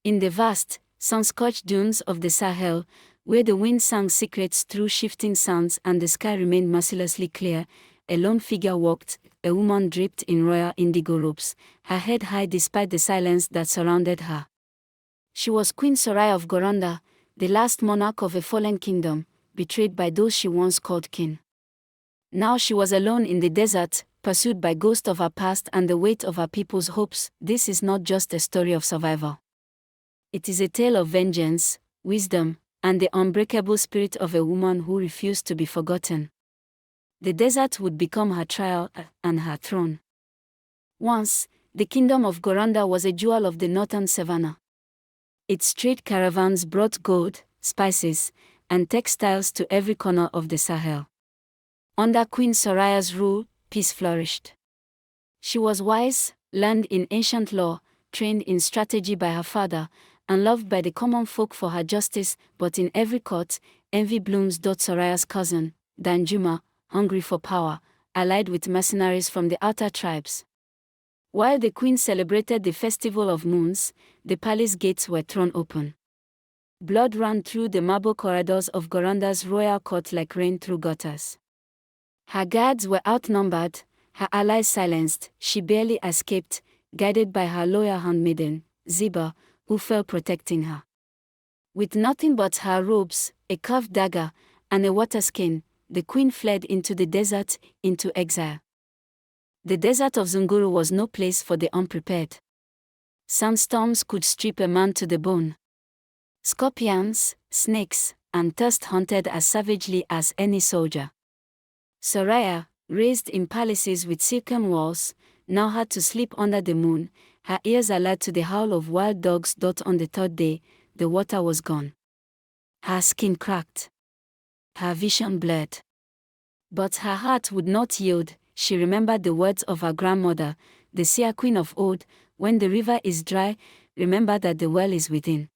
In the vast, sun-scorched dunes of the Sahel, where the wind sang secrets through shifting sounds and the sky remained mercilessly clear, a lone figure walked, a woman draped in royal indigo robes, her head high despite the silence that surrounded her. She was Queen Soraya of Goranda, the last monarch of a fallen kingdom, betrayed by those she once called kin. Now she was alone in the desert, pursued by ghosts of her past and the weight of her people's hopes. This is not just a story of survival. It is a tale of vengeance, wisdom, and the unbreakable spirit of a woman who refused to be forgotten. The desert would become her trial and her throne. Once, the kingdom of Goranda was a jewel of the northern savannah. Its trade caravans brought gold, spices, and textiles to every corner of the Sahel. Under Queen Soraya's rule, peace flourished. She was wise, learned in ancient law, trained in strategy by her father, and loved by the common folk for her justice, but in every court, envy blooms. Soraya's cousin, Danjuma, hungry for power, allied with mercenaries from the outer tribes. While the queen celebrated the festival of moons, the palace gates were thrown open. Blood ran through the marble corridors of Goranda's royal court like rain through gutters. Her guards were outnumbered, her allies silenced. She barely escaped, guided by her loyal handmaiden, Ziba, who fell protecting her. With nothing but her robes, a carved dagger, and a water skin, the queen fled into the desert, into exile. The desert of Zunguru was no place for the unprepared. Sandstorms could strip a man to the bone. Scorpions, snakes, and thirst hunted as savagely as any soldier. Soraya, raised in palaces with silken walls, now had to sleep under the moon, her ears alert to the howl of wild dogs. On the third day, the water was gone. Her skin cracked. Her vision blurred. But her heart would not yield. She remembered the words of her grandmother, the seer queen of old, when the river is dry, remember that the well is within.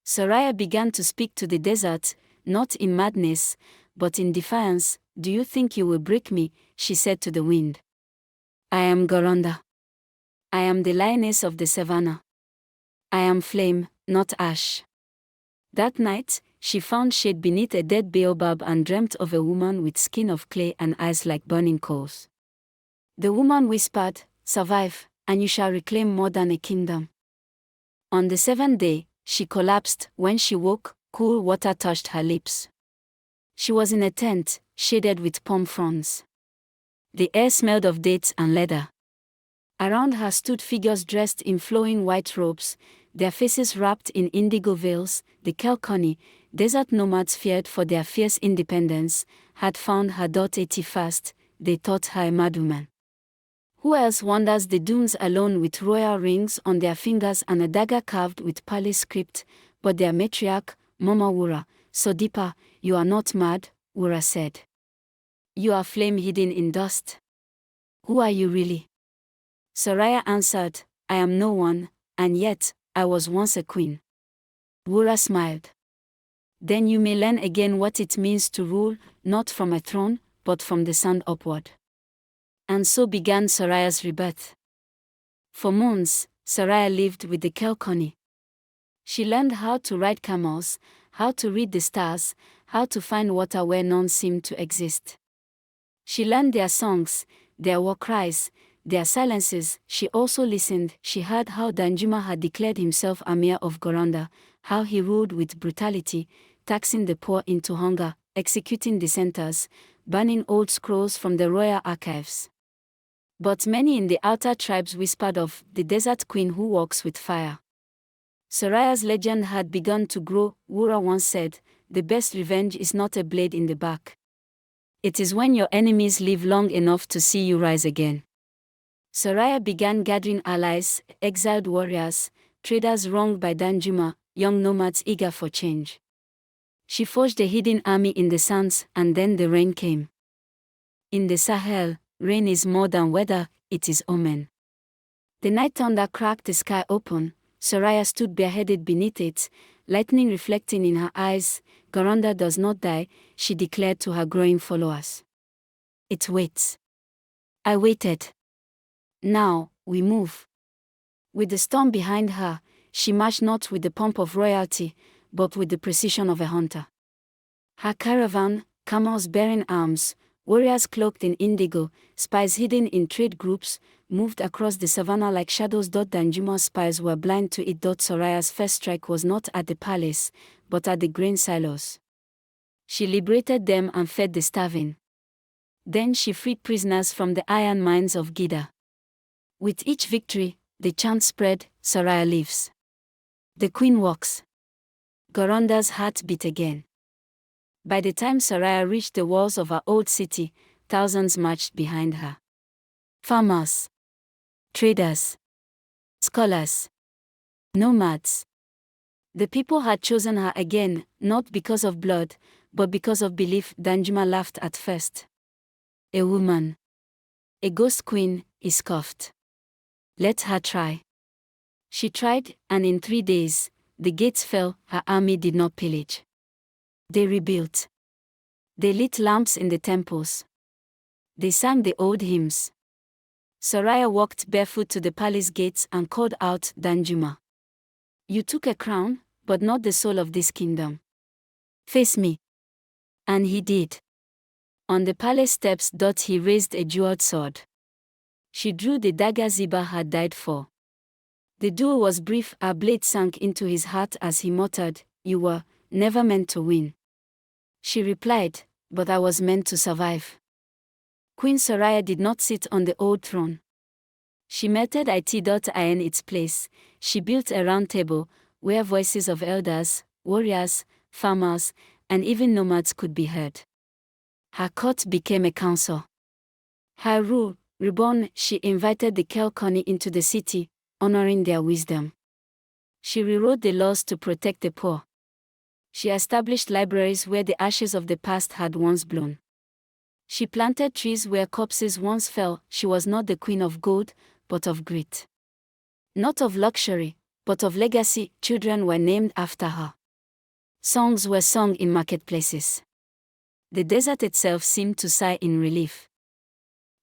Soraya began to speak to the desert, not in madness, but in defiance. Do you think you will break me? She said to the wind. I am Goranda. I am the lioness of the savannah. I am flame, not ash. That night, she found shade beneath a dead baobab and dreamt of a woman with skin of clay and eyes like burning coals. The woman whispered, survive, and you shall reclaim more than a kingdom. On the seventh day, she collapsed. When she woke, cool water touched her lips. She was in a tent, shaded with palm fronds. The air smelled of dates and leather. Around her stood figures dressed in flowing white robes, their faces wrapped in indigo veils. The Kelkoni, desert nomads feared for their fierce independence, had found her daughter fast. They thought her a madwoman. Who else wanders the dunes alone with royal rings on their fingers and a dagger carved with palace script, but their matriarch, Mama Wura? Sodipa, you are not mad, Wura said. You are flame hidden in dust. Who are you really? Soraya answered, I am no one, and yet, I was once a queen. Wura smiled. Then you may learn again what it means to rule, not from a throne, but from the sand upward. And so began Soraya's rebirth. For months, Soraya lived with the Kelkoni. She learned how to ride camels, how to read the stars, how to find water where none seemed to exist. She learned their songs, their war cries, their silences. She also listened. She heard how Danjuma had declared himself Amir of Goranda, how he ruled with brutality, taxing the poor into hunger, executing dissenters, burning old scrolls from the royal archives. But many in the outer tribes whispered of the desert queen who walks with fire. Soraya's legend had begun to grow. Wura once said, the best revenge is not a blade in the back. It is when your enemies live long enough to see you rise again. Soraya began gathering allies, exiled warriors, traders wronged by Danjuma, young nomads eager for change. She forged a hidden army in the sands, and then the rain came. In the Sahel, rain is more than weather, it is omen. The night thunder cracked the sky open. Soraya stood bareheaded beneath it, lightning reflecting in her eyes. Goranda does not die, she declared to her growing followers. It waits. I waited. Now, we move. With the storm behind her, she marched not with the pomp of royalty, but with the precision of a hunter. Her caravan, camels bearing arms, warriors cloaked in indigo, spies hidden in trade groups, moved across the savannah like shadows. Danjuma's spies were blind to it. Soraya's first strike was not at the palace, but at the grain silos. She liberated them and fed the starving. Then she freed prisoners from the iron mines of Gida. With each victory, the chant spread, Soraya lives. The queen walks. Goronda's heart beat again. By the time Soraya reached the walls of her old city, thousands marched behind her. Farmers, traders, scholars, nomads. The people had chosen her again, not because of blood, but because of belief. Danjuma laughed at first. A woman, a ghost queen, he scoffed. Let her try. She tried, and in 3 days, the gates fell. Her army did not pillage. They rebuilt. They lit lamps in the temples. They sang the old hymns. Soraya walked barefoot to the palace gates and called out, Danjuma. You took a crown, but not the soul of this kingdom. Face me. And he did. On the palace steps. He raised a jeweled sword. She drew the dagger Ziba had died for. The duel was brief. Her blade sank into his heart as he muttered, You were never meant to win. She replied, But I was meant to survive. Queen Soraya did not sit on the old throne. She melted in its place. She built a round table, where voices of elders, warriors, farmers, and even nomads could be heard. Her court became a council. Her rule, reborn, she invited the Kelkoni into the city, honoring their wisdom. She rewrote the laws to protect the poor. She established libraries where the ashes of the past had once blown. She planted trees where corpses once fell. She was not the queen of gold, but of grit. Not of luxury, but of legacy. Children were named after her. Songs were sung in marketplaces. The desert itself seemed to sigh in relief.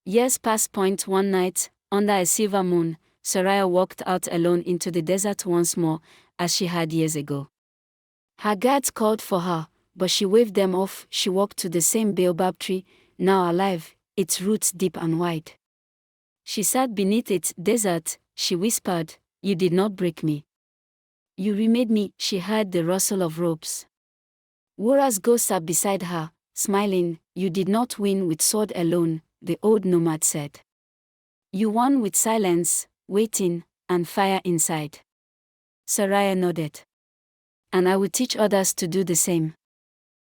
Years passed. One night, under a silver moon, Soraya walked out alone into the desert once more, as she had years ago. Her guards called for her, but she waved them off. She walked to the same baobab tree, now alive, its roots deep and wide. She sat beneath its desert. She whispered, You did not break me. You remade me. She heard the rustle of ropes. Wura's ghost sat beside her, smiling. You did not win with sword alone, the old nomad said. You won with silence, waiting, and fire inside. Soraya nodded. And I will teach others to do the same.